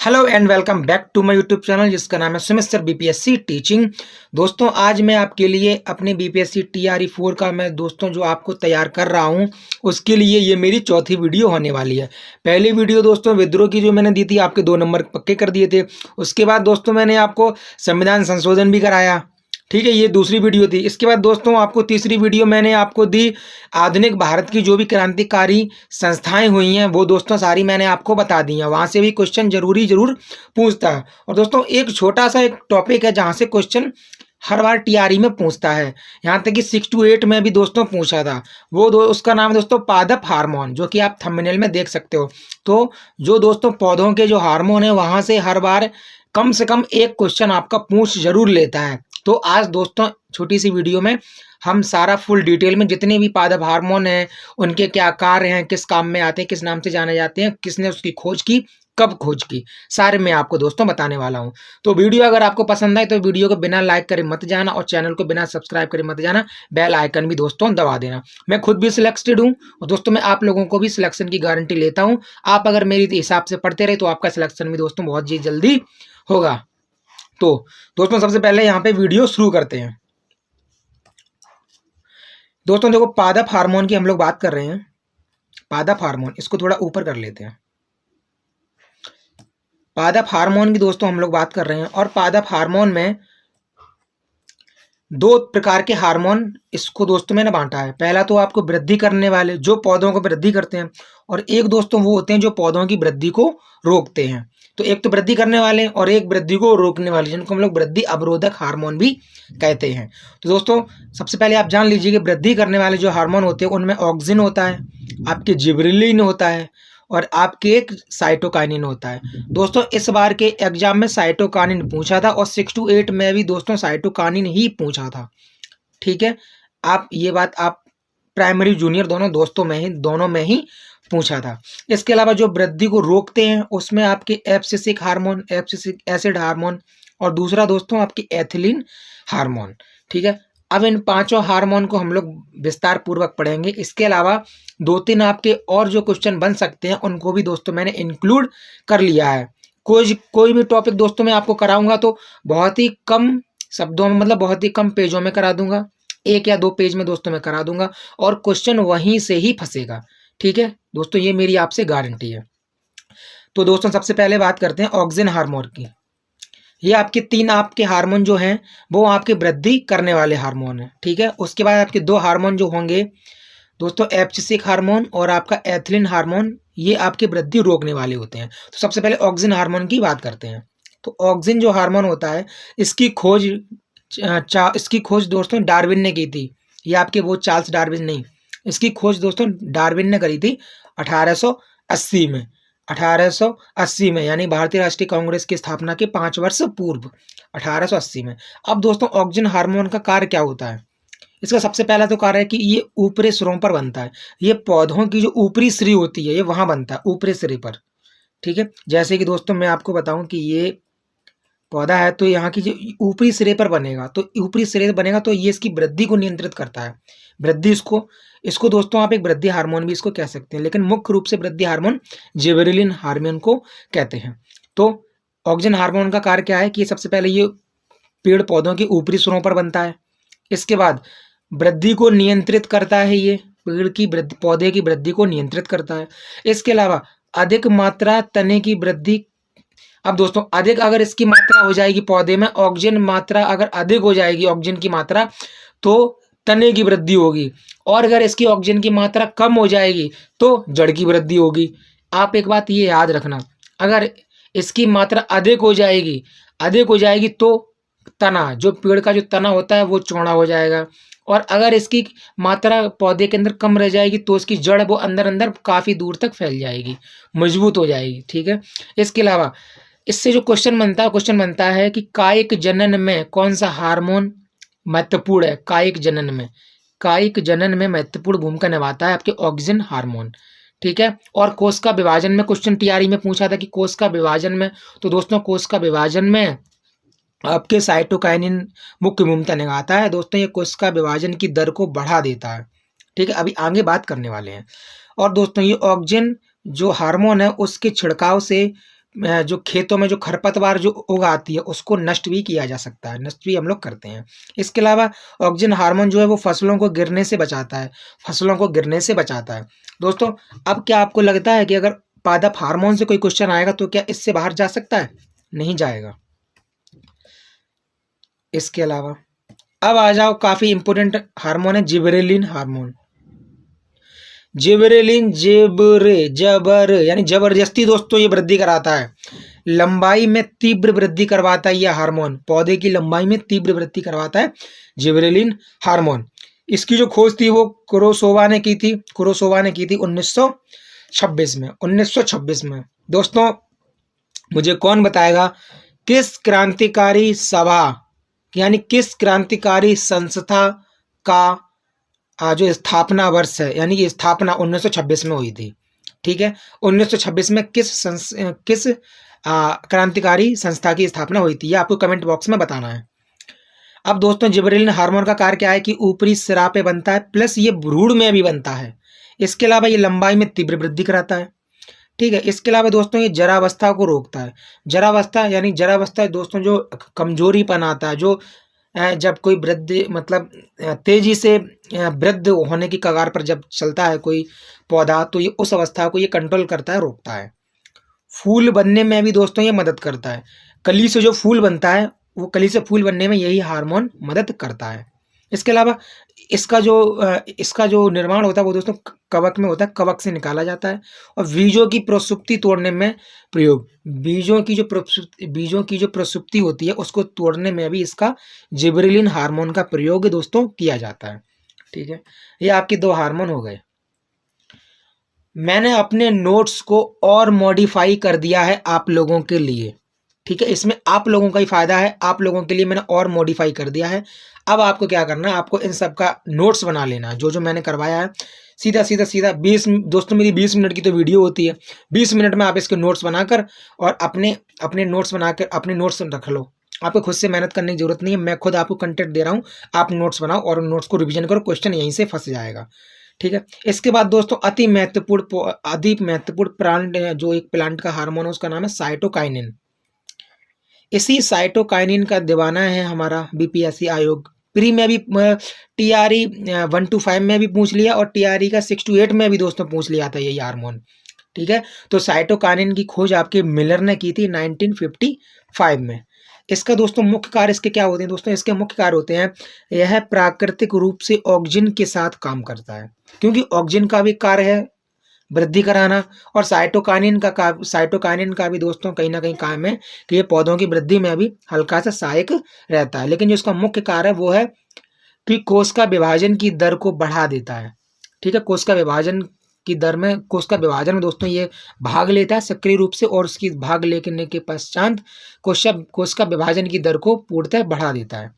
Hello and welcome back to my YouTube channel जिसका नाम है सुमित बीपीएससी टीचिंग। दोस्तों आज मैं आपके लिए अपने बीपीएससी टीआरई 4 का मैं दोस्तों जो आपको तैयार कर रहा हूं उसके लिए ये मेरी चौथी वीडियो होने वाली है। पहली वीडियो दोस्तों विद्रोह की जो मैंने दी थी आपके 2 नंबर पक्के कर दिए थे। उसके बाद दोस्तों मैंने आपको संविधान संशोधन भी कराया, ठीक है, ये दूसरी वीडियो थी। इसके बाद दोस्तों आपको तीसरी वीडियो मैंने आपको दी आधुनिक भारत की जो भी क्रांतिकारी संस्थाएं हुई हैं वो दोस्तों सारी मैंने आपको बता दी हैं। वहाँ से भी क्वेश्चन जरूर पूछता है। और दोस्तों एक छोटा सा एक टॉपिक है जहाँ से क्वेश्चन हर बार टीआरई में पूछता है, यहाँ तक कि 6 to 8 में भी दोस्तों पूछा था। उसका नाम है दोस्तों पादप हार्मोन, जो कि आप थंबनेल में देख सकते हो। तो जो दोस्तों पौधों के जो हार्मोन है वहाँ से हर बार कम से कम एक क्वेश्चन आपका पूछ जरूर लेता है। तो आज दोस्तों छोटी सी वीडियो में हम सारा फुल डिटेल में जितने भी पादप हार्मोन हैं उनके क्या कार्य हैं, किस काम में आते हैं, किस नाम से जाने जाते हैं, किसने उसकी खोज की, कब खोज की, सारे मैं आपको दोस्तों बताने वाला हूं। तो वीडियो अगर आपको पसंद आए तो वीडियो को बिना लाइक करे मत जाना और चैनल को बिना सब्सक्राइब करे मत जाना। बेल आइकन भी दोस्तों दबा देना। मैं खुद भी सिलेक्टेड हूं और दोस्तों मैं आप लोगों को भी सिलेक्शन की गारंटी लेता हूं। आप अगर मेरी हिसाब से पढ़ते रहे तो आपका सिलेक्शन भी दोस्तों बहुत जल्दी होगा। तो दोस्तों सबसे पहले यहाँ पे वीडियो शुरू करते हैं। दोस्तों देखो पादप हार्मोन की हम लोग बात कर रहे हैं। पादप हार्मोन, इसको थोड़ा ऊपर कर लेते हैं। पादप हार्मोन की दोस्तों हम लोग बात कर रहे हैं और पादप हार्मोन में 2 प्रकार के हार्मोन इसको दोस्तों मैंने बांटा है। पहला तो आपको वृद्धि करने वाले जो पौधों को वृद्धि करते हैं, और एक दोस्तों वो होते हैं जो पौधों की वृद्धि को रोकते हैं। तो एक तो वृद्धि करने वाले और एक वृद्धि को रोकने वाले, जिनको हम लोग वृद्धि अवरोधक हार्मोन भी कहते हैं। तो दोस्तों सबसे पहले आप जान लीजिए कि वृद्धि करने वाले जो हार्मोन होते हैं उनमें ऑक्सिन होता है, आपके जिबरेलिन होता है और आपके एक साइटोकाइनिन होता है। दोस्तों इस बार के एग्जाम में साइटोकाइनिन पूछा था और 6 to 8 में भी दोस्तों साइटोकाइनिन ही पूछा था, ठीक है। आप ये बात आप प्राइमरी जूनियर दोनों में ही पूछा था। इसके अलावा जो वृद्धि को रोकते हैं उसमें आपके abscisic hormone, abscisic acid hormone और दूसरा दोस्तों आपकी एथिलीन हार्मोन, ठीक है। अब इन 5 हार्मोन को हम लोग विस्तार पूर्वक पढ़ेंगे। इसके अलावा 2-3 आपके और जो क्वेश्चन बन सकते हैं उनको भी दोस्तों मैंने इंक्लूड कर लिया है। कोई भी टॉपिक दोस्तों मैं आपको कराऊंगा तो बहुत ही कम शब्दों में, मतलब बहुत ही कम पेजों में करा दूंगा। 1 या 2 पेज में दोस्तों मैं करा दूंगा और क्वेश्चन वहीं से ही फंसेगा, ठीक है दोस्तों, ये मेरी आपसे गारंटी है। तो दोस्तों सबसे पहले बात करते हैं ऑक्सिन हार्मोन की। ये आपके 3 आपके हार्मोन जो हैं वो आपके वृद्धि करने वाले हार्मोन हैं, ठीक है। उसके बाद आपके 2 हार्मोन जो होंगे दोस्तों एब्सिसिक हार्मोन और आपका एथिलीन हार्मोन, ये आपकी वृद्धि रोकने वाले होते हैं। तो सबसे पहले ऑक्सिन हार्मोन की बात करते हैं। तो ऑक्सिन जो हार्मोन होता है इसकी खोज दोस्तों डार्विन ने की थी। ये आपके वो चार्ल्स डार्विन नहीं, इसकी खोज दोस्तों डार्विन ने करी थी 1880 में। 1880 में यानी भारतीय राष्ट्रीय कांग्रेस की स्थापना के 5 वर्ष पूर्व 1880 में। अब दोस्तों ऑक्सिन हार्मोन का कार्य क्या होता है? इसका सबसे पहला तो कार्य है कि ये ऊपरी सिरों पर बनता है। ये पौधों की जो ऊपरी सिरी होती है ये वहां बनता है, ऊपरी सिरे पर, ठीक है। जैसे कि दोस्तों मैं आपको बताऊं कि ये पौधा है तो यहाँ की जो ऊपरी सिरे पर बनेगा, तो ऊपरी सिरे बनेगा तो ये इसकी वृद्धि को नियंत्रित करता है। वृद्धि इसको दोस्तों आप एक वृद्धि हार्मोन भी इसको कह सकते हैं, लेकिन मुख्य रूप से वृद्धि हार्मोन जिबरेलिन हार्मोन को कहते हैं। तो ऑक्सिन हार्मोन का कार्य क्या है कि सबसे पहले ये पेड़ पौधों के ऊपरी सिरों पर बनता है। इसके बाद वृद्धि को नियंत्रित करता है, ये पेड़ की वृद्धि, पौधे की वृद्धि को नियंत्रित करता है। इसके अलावा अधिक मात्रा तने की वृद्धि। अब दोस्तों अधिक अगर इसकी मात्रा हो जाएगी पौधे में, ऑक्सीजन मात्रा अगर अधिक हो जाएगी, ऑक्सीजन की मात्रा, तो तने की वृद्धि होगी। और अगर इसकी ऑक्सीजन की मात्रा कम हो जाएगी तो जड़ की वृद्धि होगी। आप एक बात ये याद रखना, अगर इसकी मात्रा अधिक हो जाएगी तो तना, जो पेड़ का जो तना होता है वो चौड़ा हो जाएगा। और अगर इसकी मात्रा पौधे के अंदर कम रह जाएगी तो इसकी जड़ वो अंदर काफी दूर तक फैल जाएगी, मजबूत हो जाएगी, ठीक है। इसके अलावा इससे जो क्वेश्चन बनता है कि कायिक जनन में कौन सा हार्मोन महत्वपूर्ण है? कायिक जनन में महत्वपूर्ण भूमिका निभाता है आपके ऑक्सिन हार्मोन, ठीक है। और कोश का विभाजन में क्वेश्चन टीआरई में पूछा था कि कोश का विभाजन में, तो दोस्तों कोश का विभाजन में आपके साइटोकाइनिन मुख्य भूमिका निभाता है। दोस्तों ये कोश का विभाजन की दर को बढ़ा देता है, ठीक है। अभी आगे बात करने वाले हैं। और दोस्तों ये ऑक्सिन जो हार्मोन है उसके छिड़काव से जो खेतों में जो खरपतवार जो उगाती है उसको नष्ट भी किया जा सकता है, नष्ट भी हम लोग करते हैं। इसके अलावा ऑक्सीजन हार्मोन जो है वो फसलों को गिरने से बचाता है, फसलों को गिरने से बचाता है। दोस्तों अब क्या आपको लगता है कि अगर पादप हार्मोन से कोई क्वेश्चन आएगा तो क्या इससे बाहर जा सकता है? नहीं जाएगा। इसके अलावा अब आ जाओ, काफी इंपॉर्टेंट हार्मोन है जिबरेलिन हार्मोन। जिबरेलिन जबर यानी जबरदस्ती दोस्तों ये वृद्धि कराता है, लंबाई में तीव्र वृद्धि करवाता है। यह हार्मोन पौधे की लंबाई में तीव्र वृद्धि करवाता है जिबरेलिन हार्मोन। इसकी जो खोज थी वो कुरोसोवा ने की थी, 1926 में, 1926 में। दोस्तों मुझे कौन बताएगा किस क्रांतिकारी सभा यानी किस क्रांतिकारी संस्था का जो स्थापना वर्ष है, यानी कि स्थापना 1926 में हुई थी। ठीक है, 1926 में किस क्रांतिकारी संस्था की स्थापना हुई थी, ये आपको कमेंट बॉक्स में बताना है। अब दोस्तों जिबरेलिन हार्मोन का कार्य क्या है कि ऊपरी सिरा पे बनता है, प्लस ये भ्रूण में भी बनता है। इसके अलावा ये लंबाई में तीव्र वृद्धि कराता है। ठीक है, इसके अलावा दोस्तों ये जरावस्था को रोकता है। जरावस्था दोस्तों जो कमजोरीपन आता है, जो जब कोई वृद्धि मतलब तेजी से वृद्ध होने की कगार पर जब चलता है कोई पौधा, तो ये उस अवस्था को ये कंट्रोल करता है, रोकता है। फूल बनने में भी दोस्तों ये मदद करता है। कली से जो फूल बनता है वो कली से फूल बनने में यही हार्मोन मदद करता है। इसके अलावा इसका जो निर्माण होता है वो दोस्तों कवक में होता है, कवक से निकाला जाता है। और बीजों की प्रसुप्ति तोड़ने में प्रयोग, बीजों की जो प्रसुप्ति होती है उसको तोड़ने में भी इसका जिबरेलिन हार्मोन का प्रयोग दोस्तों किया जाता है। ठीक है, ये आपके 2 हार्मोन हो गए। मैंने अपने नोट्स को और मॉडिफाई कर दिया है आप लोगों के लिए। ठीक है, इसमें आप लोगों का ही फायदा है, आप लोगों के लिए मैंने और मॉडिफाई कर दिया है। अब आपको क्या करना है, आपको इन सब का नोट्स बना लेना है, जो मैंने करवाया है। सीधा 20 दोस्तों मेरी 20 मिनट की तो वीडियो होती है, 20 मिनट में आप इसके नोट्स बनाकर और अपने नोट्स बनाकर अपने नोट्स रख लो। आपको खुद से मेहनत करने की जरूरत नहीं है, मैं खुद आपको कंटेंट दे रहा हूँ, आप नोट्स बनाओ और नोट्स को रिवीजन करो, क्वेश्चन यहीं से फंस जाएगा। ठीक है, इसके बाद दोस्तों अति महत्वपूर्ण प्लांट, जो एक प्लांट का हार्मोन है उसका नाम है साइटोकाइनिन। इसी साइटोकाइनिन का दीवाना है हमारा बीपीएससी आयोग। प्री में भी TRE 1 to 5 में भी पूछ लिया और TRE का 6 to 8 में भी दोस्तों पूछ लिया था यही हार्मोन। ठीक है, तो साइटोकाइनिन की खोज आपके मिलर ने की थी 1955 में। इसका दोस्तों मुख्य कार्य इसके क्या होते हैं दोस्तों, इसके मुख्य कार्य होते हैं, यह प्राकृतिक रूप से ऑक्सीजन के साथ काम करता है, क्योंकि ऑक्सीजन का भी कार्य है वृद्धि कराना, और साइटोकाइनिन का भी दोस्तों कहीं ना कहीं काम है कि ये पौधों की वृद्धि में भी हल्का सा सहायक रहता है। लेकिन जो इसका मुख्य कार्य है वो है कि कोश का विभाजन की दर को बढ़ा देता है। ठीक है, कोश का विभाजन में दोस्तों ये भाग लेता है सक्रिय रूप से, और उसकी भाग लेने के पश्चात कोश का विभाजन की दर को पूर्णतः बढ़ा देता है।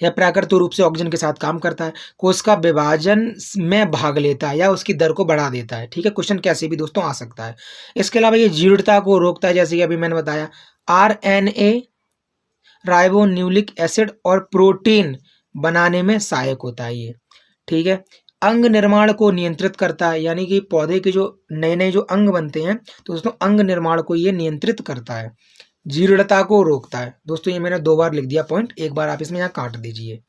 यह प्राकृतिक रूप से ऑक्सीजन के साथ काम करता है, कोश का विभाजन में भाग लेता है या उसकी दर को बढ़ा देता है। ठीक है, क्वेश्चन कैसे भी दोस्तों आ सकता है। इसके अलावा ये जीर्णता को रोकता है, जैसे कि अभी मैंने बताया, RNA राइबोन्यूक्लिक एसिड और प्रोटीन बनाने में सहायक होता है ये। ठीक है, अंग निर्माण को नियंत्रित करता है, यानी कि पौधे के जो नए जो अंग बनते हैं तो दोस्तों अंग निर्माण को ये नियंत्रित करता है। जीर्णता को रोकता है दोस्तों, ये मैंने 2 बार लिख दिया पॉइंट, एक बार आप इसमें यहाँ काट दीजिए।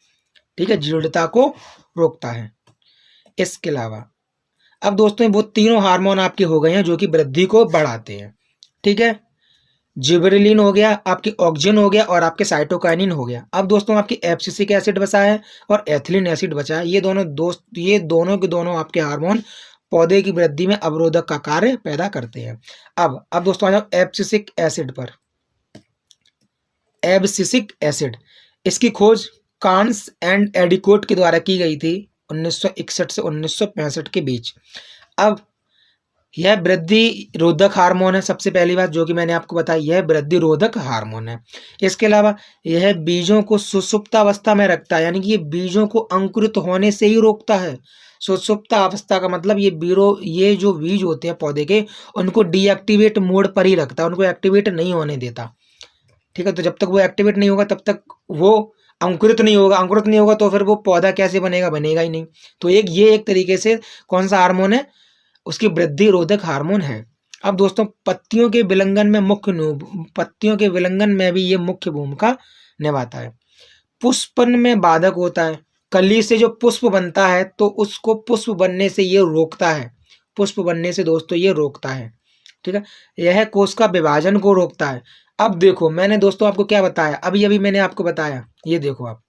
ठीक है, जीर्णता को रोकता है। इसके अलावा अब दोस्तों वो तीनों हार्मोन आपके हो गए हैं जो कि वृद्धि को बढ़ाते हैं। ठीक है, जिबरेलिन हो गया, आपकी ऑक्सीजन हो गया और आपके साइटोकाइनिन हो गया। अब दोस्तों आपकी एब्सिसिक एसिड बचा है और एथिलीन एसिड बचा है। ये दोनों के दोनों आपके हार्मोन पौधे की वृद्धि में अवरोधक का कार्य पैदा करते हैं। अब दोस्तों आ जाओ एब्सिसिक एसिड पर। एब्सिसिक एसिड, इसकी खोज कांस एंड एडिकोट के द्वारा की गई थी 1961 से 1965 के बीच। अब यह वृद्धि रोधक हार्मोन है, सबसे पहली बात जो कि मैंने आपको बताया, यह वृद्धि रोधक हार्मोन है। इसके अलावा यह बीजों को सुषुप्तावस्था में रखता है, यानी कि ये बीजों को अंकुरित होने से ही रोकता है। सुषुप्तावस्था का मतलब ये जो बीज होते हैं पौधे के, उनको डीएक्टिवेट मोड पर ही रखता है, उनको एक्टिवेट नहीं होने देता। ठीक है, तो जब तक वो एक्टिवेट नहीं होगा तब तक वो अंकुरित नहीं होगा तो फिर वो पौधा कैसे बनेगा ही नहीं। तो ये एक तरीके से कौन सा हार्मोन है, उसकी वृद्धि रोधक हार्मोन है। अब दोस्तों पत्तियों के विलंगन में भी ये मुख्य भूमिका निभाता है। पुष्पन में बाधक होता है, कली से जो पुष्प बनता है तो उसको पुष्प बनने से ये रोकता है, पुष्प बनने से दोस्तों ये रोकता है, ठीक है। यह कोश का विभाजन को रोकता है। अब देखो मैंने दोस्तों आपको क्या बताया, अभी अभी मैंने आपको बताया, ये देखो आप,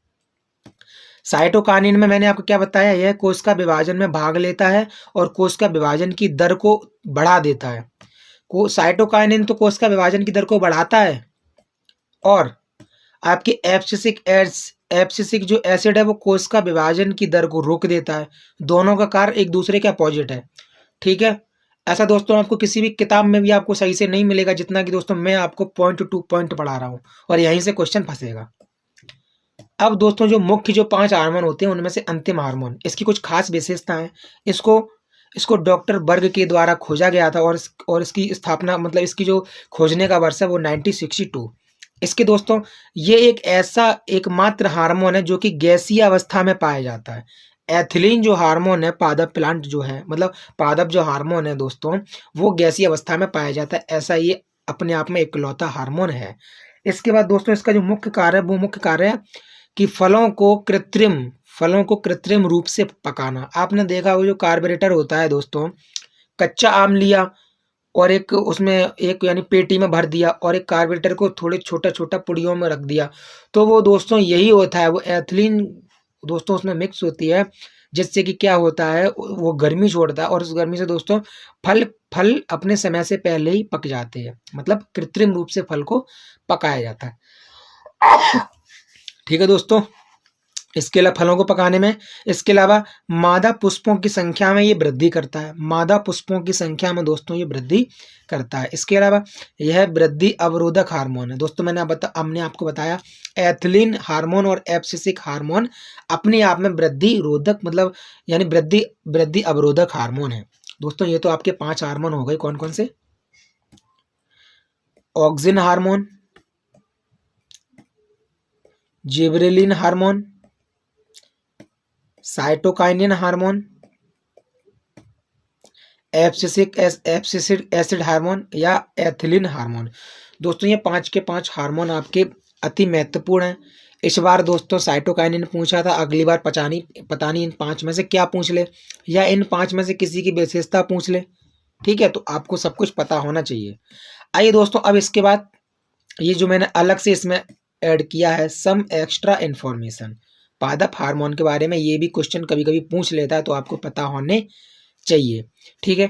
साइटोकाइनिन में मैंने आपको क्या बताया, यह कोश का विभाजन में भाग लेता है और कोश का विभाजन की दर को बढ़ा देता है। साइटोकाइनिन तो कोश का विभाजन की दर को बढ़ाता है और आपके एब्सिसिक जो एसिड है वो कोश का विभाजन की दर को रोक देता है। दोनों का कार्य एक दूसरे के अपोजिट है, ठीक है। ऐसा दोस्तों आपको किसी भी किताब में भी आपको सही से नहीं मिलेगा जितना कि दोस्तों मैं आपको पॉइंट टू पॉइंट पढ़ा रहा हूँ, और यहीं से क्वेश्चन फंसेगा। अब दोस्तों जो मुख्य जो 5 हार्मोन होते हैं उनमें से अंतिम हार्मोन, इसकी कुछ खास विशेषताएं, इसको डॉक्टर बर्ग के द्वारा खोजा गया था और इसकी स्थापना मतलब इसकी जो खोजने का वर्ष है वो 1962। इसके दोस्तों ये एक ऐसा एकमात्र हार्मोन है जो कि गैसीय अवस्था में पाया जाता है। एथिलीन जो हार्मोन है, पादप प्लांट जो है मतलब पादप जो हार्मोन है दोस्तों वो गैसीय अवस्था में पाया जाता है। ऐसा ये अपने आप में इकलौता हार्मोन है। इसके बाद दोस्तों इसका जो मुख्य कार्य है वो मुख्य कार्य है कि फलों को कृत्रिम रूप से पकाना। आपने देखा वो जो कार्बोरेटर होता है दोस्तों, कच्चा आम लिया और एक उसमें एक यानी पेटी में भर दिया और एक कार्बोरेटर को थोड़े छोटा छोटा पुड़ियों में रख दिया, तो वो दोस्तों यही होता है, वो एथिलीन दोस्तों उसमें मिक्स होती है, जिससे कि क्या होता है वो गर्मी छोड़ता है और उस गर्मी से दोस्तों फल अपने समय से पहले ही पक जाते हैं, मतलब कृत्रिम रूप से फल को पकाया जाता है, ठीक है दोस्तों। इसके अलावा फलों को पकाने में, इसके अलावा मादा पुष्पों की संख्या में ये वृद्धि करता है, मादा पुष्पों की संख्या में दोस्तों ये वृद्धि करता है। इसके अलावा यह वृद्धि अवरोधक हार्मोन है दोस्तों। हमने आपको बताया एथिलीन हार्मोन और एब्सिसिक हार्मोन अपने आप में वृद्धि रोधक मतलब यानी वृद्धि अवरोधक हार्मोन है दोस्तों। ये तो आपके 5 हार्मोन हो गए, कौन कौन से, auxin hormone, gibberellin hormone, cytokinin hormone, abscisic acid hormone या एथिलीन हार्मोन। दोस्तों ये 5 के 5 हार्मोन आपके अति महत्वपूर्ण हैं। इस बार दोस्तों साइटोकाइनिन पूछा था, अगली बार पता नहीं इन 5 में से क्या पूछ ले, या इन 5 में से किसी की विशेषता पूछ ले, ठीक है। तो आपको सब कुछ पता होना चाहिए। आइए दोस्तों अब इसके बाद ये जो मैंने अलग से इसमें ऐड किया है सम एक्स्ट्रा इन्फॉर्मेशन पादप हार्मोन के बारे में, ये भी क्वेश्चन कभी कभी पूछ लेता है तो आपको पता होने चाहिए, ठीक है।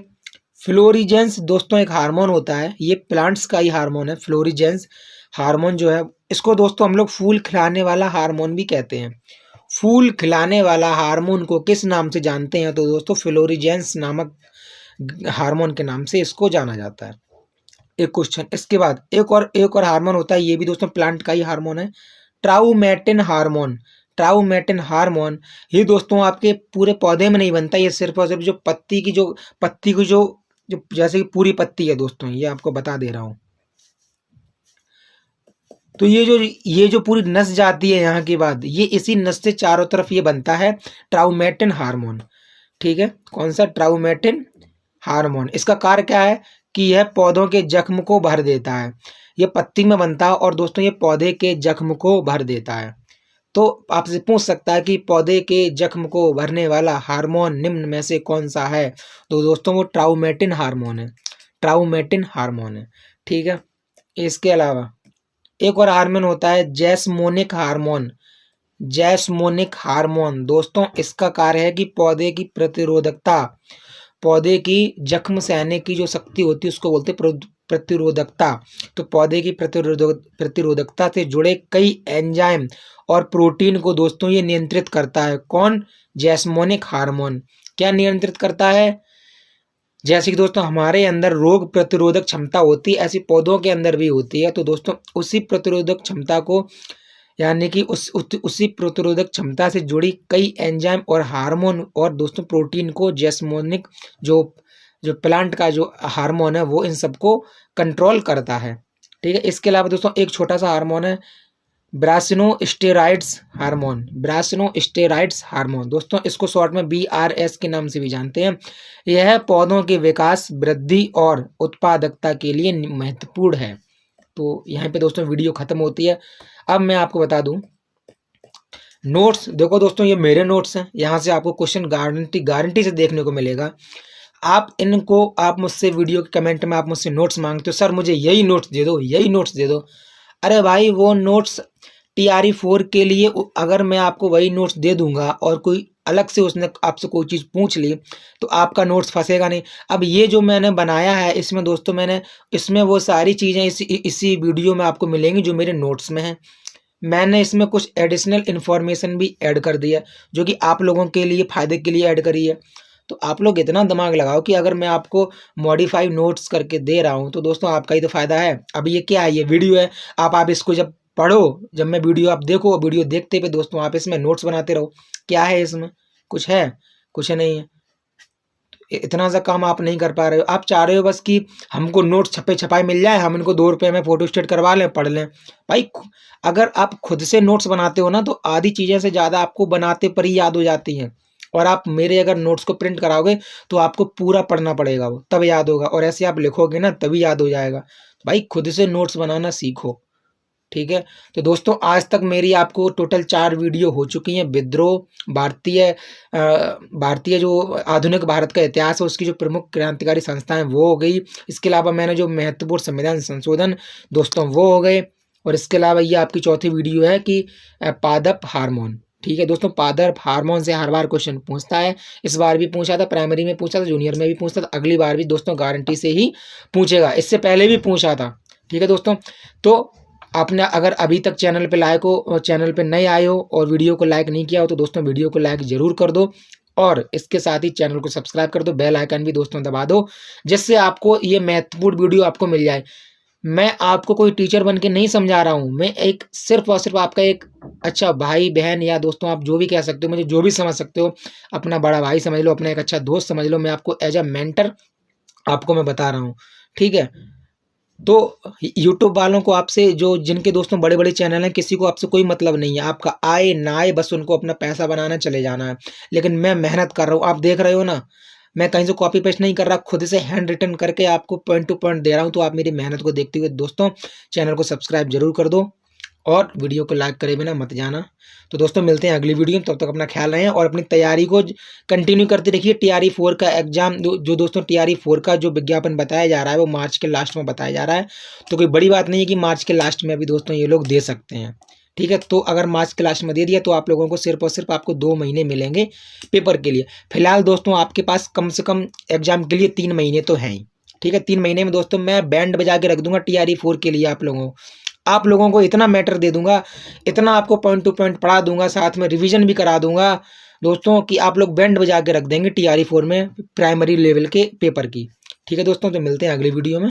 फ्लोरिजेंस दोस्तों एक हार्मोन होता है, ये प्लांट्स का ही हार्मोन है। फ्लोरिजेंस हार्मोन जो है इसको दोस्तों हम लोग फूल खिलाने वाला हार्मोन भी कहते हैं। फूल खिलाने वाला हार्मोन को किस नाम से जानते हैं, तो दोस्तों फ्लोरिजेंस नामक हार्मोन के नाम से इसको जाना जाता है। एक क्वेश्चन, इसके बाद एक और हार्मोन होता है, ये भी दोस्तों प्लांट का ही हार्मोन है, ट्राउमेटिन हार्मोन। ट्राउमेटिन हार्मोन ये दोस्तों आपके पूरे पौधे में नहीं बनता, ये सिर्फ और सिर्फ जो पत्ती की जो जैसे कि पूरी पत्ती है दोस्तों, ये आपको बता दे रहा हूँ। तो ये जो पूरी नस जाती है यहाँ के बाद, ये इसी नस से चारों तरफ ये बनता है ट्राउमेटिन हार्मोन, ठीक है। कौन सा, ट्राउमेटिन हार्मोन। इसका कार्य क्या है कि यह पौधों के जख्म को भर देता है, ये पत्ती में बनता है और दोस्तों ये पौधे के जख्म को भर देता है। तो आपसे पूछ सकता है कि पौधे के जख्म को भरने वाला हार्मोन निम्न में से कौन सा है, तो दोस्तों वो ट्राउमेटिन हार्मोन है, ट्राउमेटिन हार्मोन है, ठीक है। इसके अलावा एक और हार्मोन होता है जैस्मोनिक हार्मोन। जैस्मोनिक हार्मोन दोस्तों इसका कार्य है कि पौधे की जख्म सहने की जो शक्ति होती है उसको बोलते हैं प्रतिरोधकता। तो पौधे की प्रतिरोधकता से जुड़े कई एंजाइम और प्रोटीन को दोस्तों ये नियंत्रित करता है। कौन, जैस्मोनिक हार्मोन। क्या नियंत्रित करता है, जैसे कि दोस्तों हमारे अंदर रोग प्रतिरोधक क्षमता होती है, ऐसी पौधों के अंदर भी होती है। तो दोस्तों उसी प्रतिरोधक क्षमता को यानी कि उसी प्रतिरोधक क्षमता से जुड़ी कई एंजाइम और हार्मोन और दोस्तों प्रोटीन को जैस्मोनिक जो प्लांट का जो हार्मोन है वो इन सबको कंट्रोल करता है, ठीक है। इसके अलावा दोस्तों एक छोटा सा हार्मोन है ब्रासिनोस्टेरॉइड्स हार्मोन, ब्रासिनोस्टेरॉइड्स हार्मोन दोस्तों, इसको शॉर्ट में BRS के नाम से भी जानते हैं। यह पौधों के विकास, वृद्धि और उत्पादकता के लिए महत्वपूर्ण है। तो यहाँ पे दोस्तों वीडियो खत्म होती है। अब मैं आपको बता दूं नोट्स, देखो दोस्तों ये मेरे नोट्स हैं, यहाँ से आपको क्वेश्चन गारंटी से देखने को मिलेगा। आप इनको, आप मुझसे वीडियो के कमेंट में आप मुझसे नोट्स मांगते हो, सर मुझे यही नोट्स दे दो, यही नोट्स दे दो। अरे भाई वो नोट्स TRE 4 के लिए अगर मैं आपको वही नोट्स दे दूंगा और कोई अलग से उसने आपसे कोई चीज़ पूछ ली तो आपका नोट्स फंसेगा नहीं। अब ये जो मैंने बनाया है इसमें दोस्तों मैंने इसमें वो सारी चीज़ें इसी वीडियो में आपको मिलेंगी जो मेरे नोट्स में हैं। मैंने इसमें कुछ एडिशनल इन्फॉर्मेशन भी ऐड कर दी है जो कि आप लोगों के लिए फ़ायदे के लिए ऐड करी है। तो आप लोग इतना दिमाग लगाओ कि अगर मैं आपको मॉडिफाई नोट्स करके दे रहा हूँ तो दोस्तों आपका ही तो फ़ायदा है। अब ये क्या है, ये वीडियो है, आप इसको जब पढ़ो, जब मैं वीडियो आप देखो, वीडियो देखते पे दोस्तों आप इसमें नोट्स बनाते रहो। क्या है इसमें, कुछ है? कुछ नहीं है। इतना सा काम आप नहीं कर पा रहे हो। आप चाह रहे हो बस कि हमको नोट्स छपे छपाए मिल जाए, हम इनको 2 रुपये में फ़ोटो स्टेट करवा लें, पढ़ लें। भाई अगर आप खुद से नोट्स बनाते हो ना तो आधी चीज़ें से ज़्यादा आपको बनाते पर ही याद हो जाती हैं। और आप मेरे अगर नोट्स को प्रिंट कराओगे तो आपको पूरा पढ़ना पड़ेगा, वो तब याद होगा। और ऐसे आप लिखोगे ना तभी याद हो जाएगा। भाई खुद से नोट्स बनाना सीखो, ठीक है। तो दोस्तों आज तक मेरी आपको टोटल 4 वीडियो हो चुकी हैं। विद्रोह, भारतीय जो आधुनिक भारत का इतिहास है उसकी जो प्रमुख क्रांतिकारी संस्थाएं वो हो गई। इसके अलावा मैंने जो महत्वपूर्ण संविधान संशोधन दोस्तों वो हो गए। और इसके अलावा ये आपकी चौथी वीडियो है कि पादप हार्मोन, ठीक है दोस्तों। पादप हार्मोन से हर बार क्वेश्चन पूछता है। इस बार भी पूछा था, प्राइमरी में पूछा था, जूनियर में भी पूछता था, अगली बार भी दोस्तों गारंटी से ही पूछेगा। इससे पहले भी पूछा था, ठीक है दोस्तों। तो आपने अगर अभी तक चैनल पे नए आए हो और वीडियो को लाइक नहीं किया हो तो दोस्तों वीडियो को लाइक ज़रूर कर दो। और इसके साथ ही चैनल को सब्सक्राइब कर दो, बेल आइकन भी दोस्तों दबा दो, जिससे आपको ये महत्वपूर्ण वीडियो आपको मिल जाए। मैं आपको कोई टीचर बन के नहीं समझा रहा हूँ, मैं एक सिर्फ और सिर्फ आपका एक अच्छा भाई बहन या दोस्तों आप जो भी कह सकते हो, मुझे जो भी समझ सकते हो, अपना बड़ा भाई समझ लो, अपना एक अच्छा दोस्त समझ लो। मैं आपको एज अ मेंटर आपको मैं बता रहा हूँ, ठीक है। तो यूट्यूब वालों को आपसे, जो जिनके दोस्तों बड़े बड़े चैनल हैं, किसी को आपसे कोई मतलब नहीं है। आपका आए ना आए बस उनको अपना पैसा बनाना चले जाना है। लेकिन मैं मेहनत कर रहा हूँ, आप देख रहे हो ना, मैं कहीं से कॉपी पेस्ट नहीं कर रहा, खुद से हैंड रिटन करके आपको पॉइंट टू पॉइंट दे रहा हूँ। तो आप मेरी मेहनत को देखते हुए दोस्तों चैनल को सब्सक्राइब जरूर कर दो और वीडियो को लाइक करे बिना मत जाना। तो दोस्तों मिलते हैं अगली वीडियो में, तब तक अपना ख्याल रखें और अपनी तैयारी को कंटिन्यू करते रखिए। TRE 4 का एग्जाम जो दोस्तों TRE 4 का जो विज्ञापन बताया जा रहा है वो मार्च के लास्ट में बताया जा रहा है। तो कोई बड़ी बात नहीं है कि मार्च के लास्ट में भी दोस्तों ये लोग दे सकते हैं, ठीक है। तो अगर मार्च के लास्ट में दे दिया तो आप लोगों को सिर्फ और सिर्फ आपको 2 महीने मिलेंगे पेपर के लिए। फिलहाल दोस्तों आपके पास कम से कम एग्जाम के लिए 3 महीने तो हैं ही, ठीक है। 3 महीने में दोस्तों मैं बैंड बजा के रख दूंगा TRE 4 के लिए। आप लोगों को इतना मैटर दे दूंगा, इतना आपको पॉइंट टू पॉइंट पढ़ा दूंगा, साथ में रिवीजन भी करा दूंगा दोस्तों कि आप लोग बैंड बजा के रख देंगे TRE 4 में प्राइमरी लेवल के पेपर की, ठीक है दोस्तों। तो मिलते हैं अगली वीडियो में।